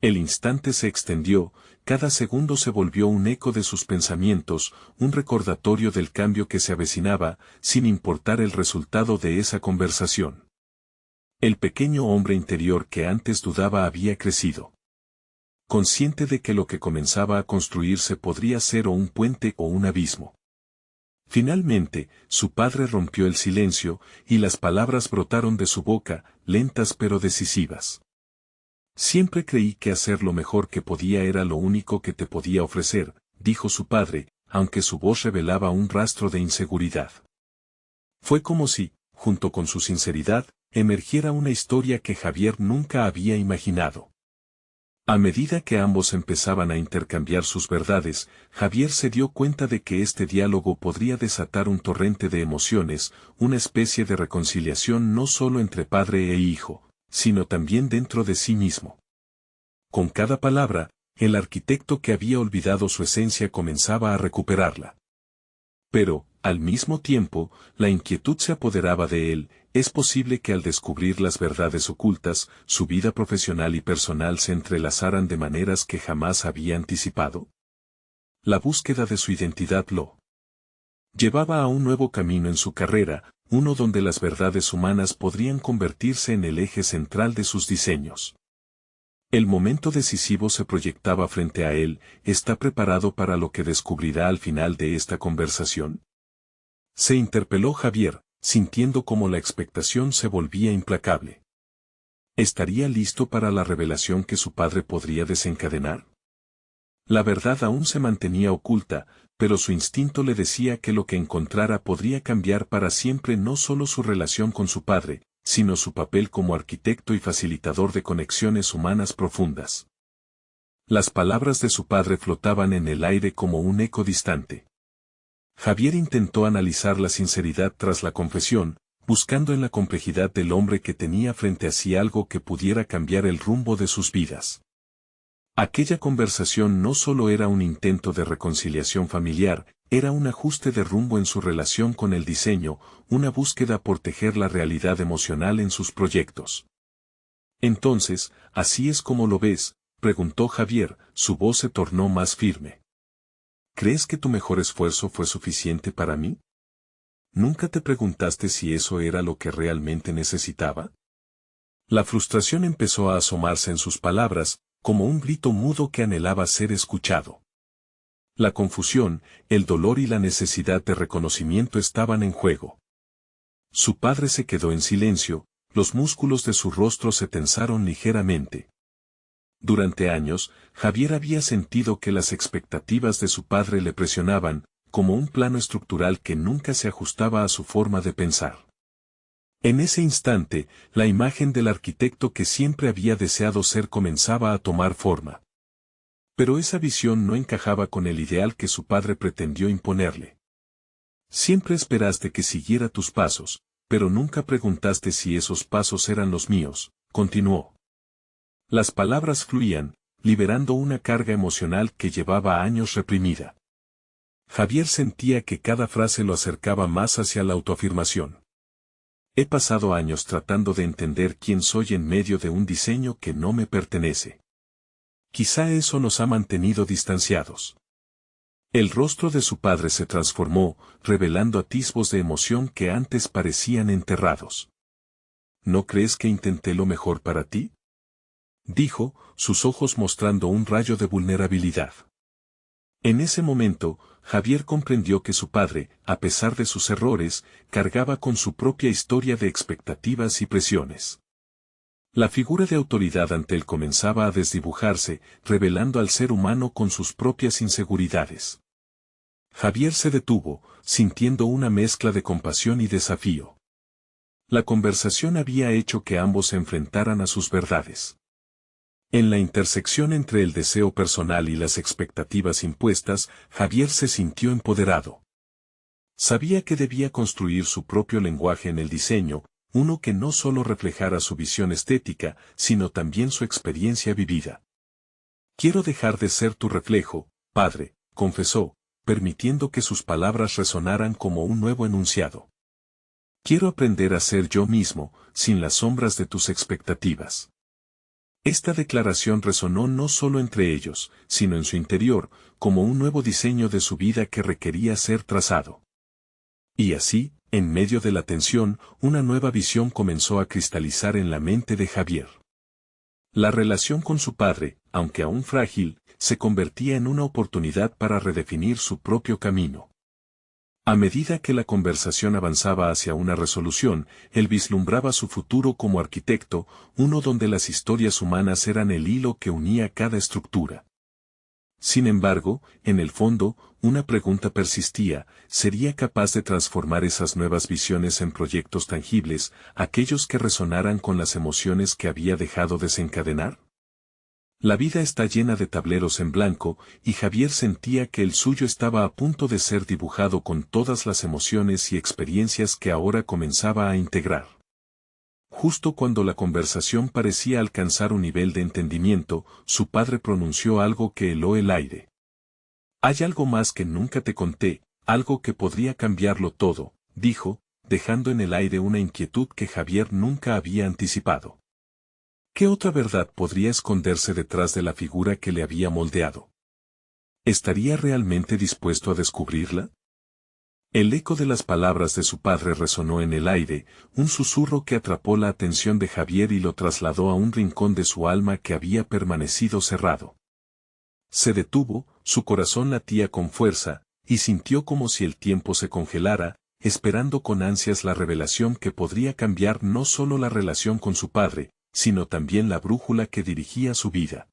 El instante se extendió, cada segundo se volvió un eco de sus pensamientos, un recordatorio del cambio que se avecinaba, sin importar el resultado de esa conversación. El pequeño hombre interior que antes dudaba había crecido. Consciente de que lo que comenzaba a construirse podría ser o un puente o un abismo. Finalmente, su padre rompió el silencio, y las palabras brotaron de su boca, lentas pero decisivas. Siempre creí que hacer lo mejor que podía era lo único que te podía ofrecer, dijo su padre, aunque su voz revelaba un rastro de inseguridad. Fue como si, junto con su sinceridad, emergiera una historia que Javier nunca había imaginado. A medida que ambos empezaban a intercambiar sus verdades, Javier se dio cuenta de que este diálogo podría desatar un torrente de emociones, una especie de reconciliación no solo entre padre e hijo, sino también dentro de sí mismo. Con cada palabra, el arquitecto que había olvidado su esencia comenzaba a recuperarla. Pero, al mismo tiempo, la inquietud se apoderaba de él. ¿Es posible que al descubrir las verdades ocultas, su vida profesional y personal se entrelazaran de maneras que jamás había anticipado? La búsqueda de su identidad lo llevaba a un nuevo camino en su carrera, uno donde las verdades humanas podrían convertirse en el eje central de sus diseños. El momento decisivo se proyectaba frente a él. ¿Está preparado para lo que descubrirá al final de esta conversación? Se interpeló Javier, sintiendo cómo la expectación se volvía implacable. ¿Estaría listo para la revelación que su padre podría desencadenar? La verdad aún se mantenía oculta, pero su instinto le decía que lo que encontrara podría cambiar para siempre no solo su relación con su padre, sino su papel como arquitecto y facilitador de conexiones humanas profundas. Las palabras de su padre flotaban en el aire como un eco distante. Javier intentó analizar la sinceridad tras la confesión, buscando en la complejidad del hombre que tenía frente a sí algo que pudiera cambiar el rumbo de sus vidas. Aquella conversación no solo era un intento de reconciliación familiar, era un ajuste de rumbo en su relación con el diseño, una búsqueda por tejer la realidad emocional en sus proyectos. Entonces, ¿así es como lo ves?, preguntó Javier, su voz se tornó más firme. ¿Crees que tu mejor esfuerzo fue suficiente para mí? ¿Nunca te preguntaste si eso era lo que realmente necesitaba? La frustración empezó a asomarse en sus palabras, como un grito mudo que anhelaba ser escuchado. La confusión, el dolor y la necesidad de reconocimiento estaban en juego. Su padre se quedó en silencio, los músculos de su rostro se tensaron ligeramente. Durante años, Javier había sentido que las expectativas de su padre le presionaban, como un plano estructural que nunca se ajustaba a su forma de pensar. En ese instante, la imagen del arquitecto que siempre había deseado ser comenzaba a tomar forma. Pero esa visión no encajaba con el ideal que su padre pretendió imponerle. Siempre esperaste que siguiera tus pasos, pero nunca preguntaste si esos pasos eran los míos, continuó. Las palabras fluían, liberando una carga emocional que llevaba años reprimida. Javier sentía que cada frase lo acercaba más hacia la autoafirmación. He pasado años tratando de entender quién soy en medio de un diseño que no me pertenece. Quizá eso nos ha mantenido distanciados. El rostro de su padre se transformó, revelando atisbos de emoción que antes parecían enterrados. ¿No crees que intenté lo mejor para ti?, dijo, sus ojos mostrando un rayo de vulnerabilidad. En ese momento, Javier comprendió que su padre, a pesar de sus errores, cargaba con su propia historia de expectativas y presiones. La figura de autoridad ante él comenzaba a desdibujarse, revelando al ser humano con sus propias inseguridades. Javier se detuvo, sintiendo una mezcla de compasión y desafío. La conversación había hecho que ambos se enfrentaran a sus verdades. En la intersección entre el deseo personal y las expectativas impuestas, Javier se sintió empoderado. Sabía que debía construir su propio lenguaje en el diseño, uno que no solo reflejara su visión estética, sino también su experiencia vivida. Quiero dejar de ser tu reflejo, padre, confesó, permitiendo que sus palabras resonaran como un nuevo enunciado. Quiero aprender a ser yo mismo, sin las sombras de tus expectativas. Esta declaración resonó no solo entre ellos, sino en su interior, como un nuevo diseño de su vida que requería ser trazado. Y así, en medio de la tensión, una nueva visión comenzó a cristalizar en la mente de Javier. La relación con su padre, aunque aún frágil, se convertía en una oportunidad para redefinir su propio camino. A medida que la conversación avanzaba hacia una resolución, él vislumbraba su futuro como arquitecto, uno donde las historias humanas eran el hilo que unía cada estructura. Sin embargo, en el fondo, una pregunta persistía: ¿sería capaz de transformar esas nuevas visiones en proyectos tangibles, aquellos que resonaran con las emociones que había dejado desencadenar? La vida está llena de tableros en blanco, y Javier sentía que el suyo estaba a punto de ser dibujado con todas las emociones y experiencias que ahora comenzaba a integrar. Justo cuando la conversación parecía alcanzar un nivel de entendimiento, su padre pronunció algo que heló el aire. «Hay algo más que nunca te conté, algo que podría cambiarlo todo», dijo, dejando en el aire una inquietud que Javier nunca había anticipado. ¿Qué otra verdad podría esconderse detrás de la figura que le había moldeado? ¿Estaría realmente dispuesto a descubrirla? El eco de las palabras de su padre resonó en el aire, un susurro que atrapó la atención de Javier y lo trasladó a un rincón de su alma que había permanecido cerrado. Se detuvo, su corazón latía con fuerza, y sintió como si el tiempo se congelara, esperando con ansias la revelación que podría cambiar no solo la relación con su padre, sino también la brújula que dirigía su vida.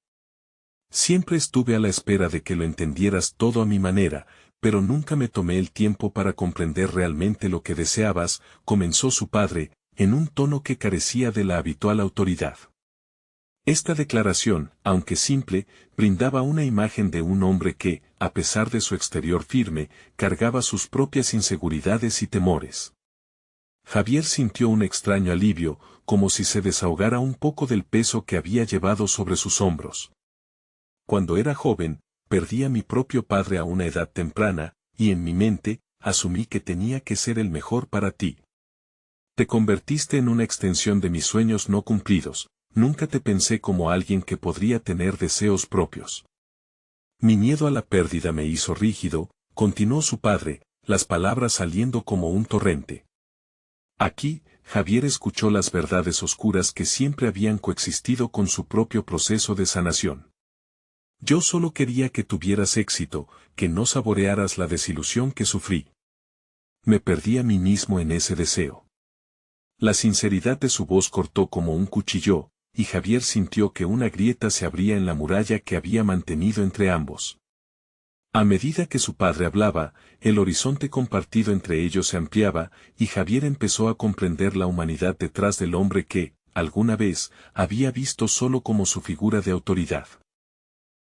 Siempre estuve a la espera de que lo entendieras todo a mi manera, pero nunca me tomé el tiempo para comprender realmente lo que deseabas, comenzó su padre, en un tono que carecía de la habitual autoridad. Esta declaración, aunque simple, brindaba una imagen de un hombre que, a pesar de su exterior firme, cargaba sus propias inseguridades y temores. Javier sintió un extraño alivio, como si se desahogara un poco del peso que había llevado sobre sus hombros. Cuando era joven, perdí a mi propio padre a una edad temprana, y en mi mente, asumí que tenía que ser el mejor para ti. Te convertiste en una extensión de mis sueños no cumplidos, nunca te pensé como alguien que podría tener deseos propios. Mi miedo a la pérdida me hizo rígido, continuó su padre, las palabras saliendo como un torrente. Aquí, Javier escuchó las verdades oscuras que siempre habían coexistido con su propio proceso de sanación. Yo solo quería que tuvieras éxito, que no saborearas la desilusión que sufrí. Me perdí a mí mismo en ese deseo. La sinceridad de su voz cortó como un cuchillo, y Javier sintió que una grieta se abría en la muralla que había mantenido entre ambos. A medida que su padre hablaba, el horizonte compartido entre ellos se ampliaba, y Javier empezó a comprender la humanidad detrás del hombre que, alguna vez, había visto solo como su figura de autoridad.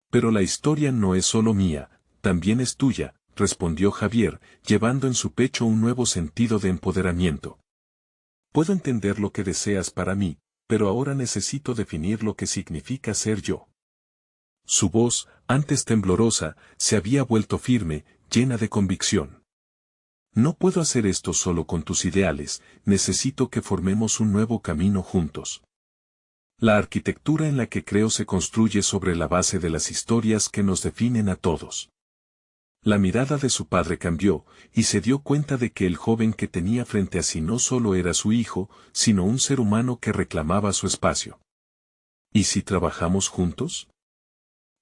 Pero la historia no es solo mía, también es tuya, respondió Javier, llevando en su pecho un nuevo sentido de empoderamiento. Puedo entender lo que deseas para mí, pero ahora necesito definir lo que significa ser yo. Su voz, antes temblorosa, se había vuelto firme, llena de convicción. No puedo hacer esto solo con tus ideales, necesito que formemos un nuevo camino juntos. La arquitectura en la que creo se construye sobre la base de las historias que nos definen a todos. La mirada de su padre cambió, y se dio cuenta de que el joven que tenía frente a sí no solo era su hijo, sino un ser humano que reclamaba su espacio. ¿Y si trabajamos juntos?,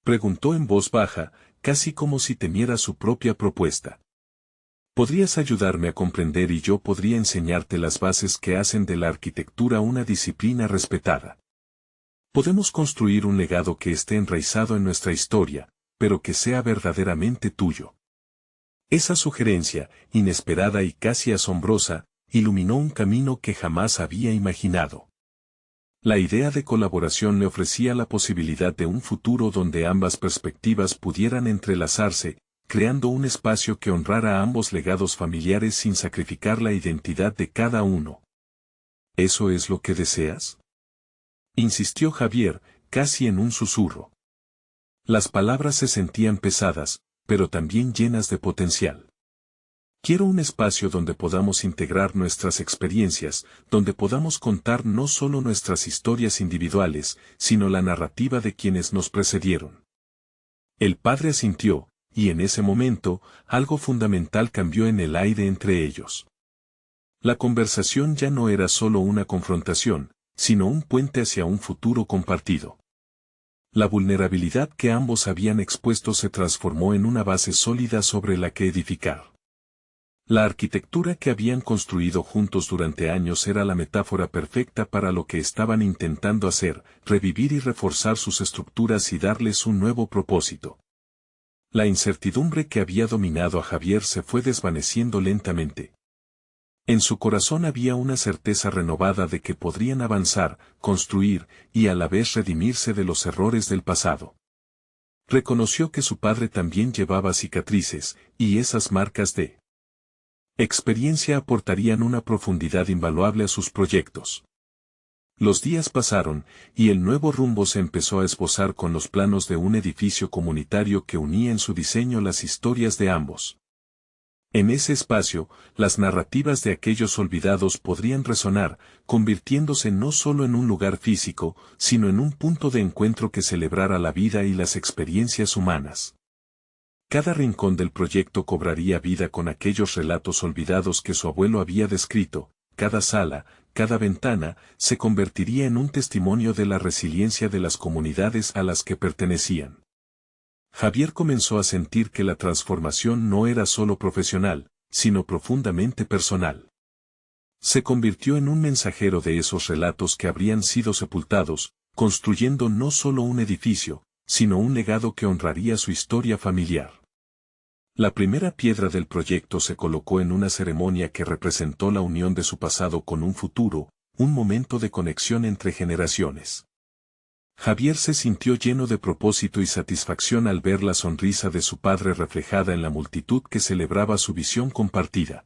preguntó en voz baja, casi como si temiera su propia propuesta. Podrías ayudarme a comprender y yo podría enseñarte las bases que hacen de la arquitectura una disciplina respetada. Podemos construir un legado que esté enraizado en nuestra historia, pero que sea verdaderamente tuyo. Esa sugerencia, inesperada y casi asombrosa, iluminó un camino que jamás había imaginado. La idea de colaboración le ofrecía la posibilidad de un futuro donde ambas perspectivas pudieran entrelazarse, creando un espacio que honrara a ambos legados familiares sin sacrificar la identidad de cada uno. ¿Eso es lo que deseas?, insistió Javier, casi en un susurro. Las palabras se sentían pesadas, pero también llenas de potencial. Quiero un espacio donde podamos integrar nuestras experiencias, donde podamos contar no solo nuestras historias individuales, sino la narrativa de quienes nos precedieron. El padre asintió, y en ese momento, algo fundamental cambió en el aire entre ellos. La conversación ya no era solo una confrontación, sino un puente hacia un futuro compartido. La vulnerabilidad que ambos habían expuesto se transformó en una base sólida sobre la que edificar. La arquitectura que habían construido juntos durante años era la metáfora perfecta para lo que estaban intentando hacer, revivir y reforzar sus estructuras y darles un nuevo propósito. La incertidumbre que había dominado a Javier se fue desvaneciendo lentamente. En su corazón había una certeza renovada de que podrían avanzar, construir, y a la vez redimirse de los errores del pasado. Reconoció que su padre también llevaba cicatrices, y esas marcas de experiencia aportarían una profundidad invaluable a sus proyectos. Los días pasaron, y el nuevo rumbo se empezó a esbozar con los planos de un edificio comunitario que unía en su diseño las historias de ambos. En ese espacio, las narrativas de aquellos olvidados podrían resonar, convirtiéndose no solo en un lugar físico, sino en un punto de encuentro que celebrara la vida y las experiencias humanas. Cada rincón del proyecto cobraría vida con aquellos relatos olvidados que su abuelo había descrito, cada sala, cada ventana, se convertiría en un testimonio de la resiliencia de las comunidades a las que pertenecían. Javier comenzó a sentir que la transformación no era solo profesional, sino profundamente personal. Se convirtió en un mensajero de esos relatos que habrían sido sepultados, construyendo no solo un edificio, sino un legado que honraría su historia familiar. La primera piedra del proyecto se colocó en una ceremonia que representó la unión de su pasado con un futuro, un momento de conexión entre generaciones. Javier se sintió lleno de propósito y satisfacción al ver la sonrisa de su padre reflejada en la multitud que celebraba su visión compartida.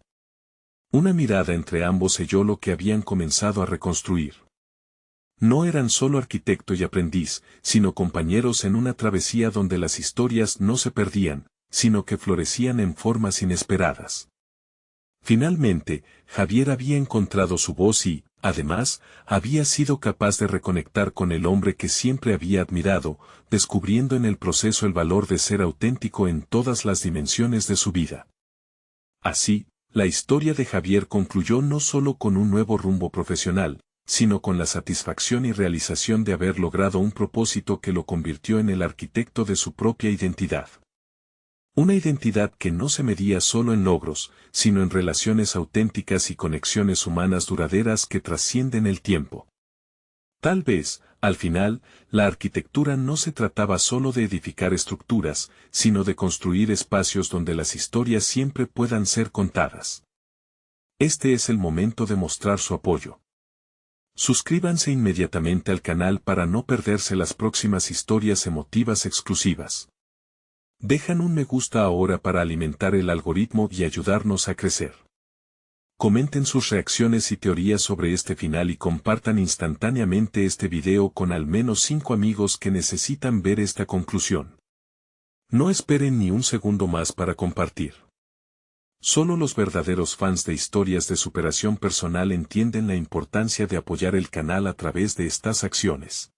Una mirada entre ambos selló lo que habían comenzado a reconstruir. No eran solo arquitecto y aprendiz, sino compañeros en una travesía donde las historias no se perdían, sino que florecían en formas inesperadas. Finalmente, Javier había encontrado su voz y, además, había sido capaz de reconectar con el hombre que siempre había admirado, descubriendo en el proceso el valor de ser auténtico en todas las dimensiones de su vida. Así, la historia de Javier concluyó no solo con un nuevo rumbo profesional, sino con la satisfacción y realización de haber logrado un propósito que lo convirtió en el arquitecto de su propia identidad. Una identidad que no se medía solo en logros, sino en relaciones auténticas y conexiones humanas duraderas que trascienden el tiempo. Tal vez, al final, la arquitectura no se trataba solo de edificar estructuras, sino de construir espacios donde las historias siempre puedan ser contadas. Este es el momento de mostrar su apoyo. Suscríbanse inmediatamente al canal para no perderse las próximas historias emotivas exclusivas. Dejan un me gusta ahora para alimentar el algoritmo y ayudarnos a crecer. Comenten sus reacciones y teorías sobre este final y compartan instantáneamente este video con al menos 5 amigos que necesitan ver esta conclusión. No esperen ni un segundo más para compartir. Solo los verdaderos fans de historias de superación personal entienden la importancia de apoyar el canal a través de estas acciones.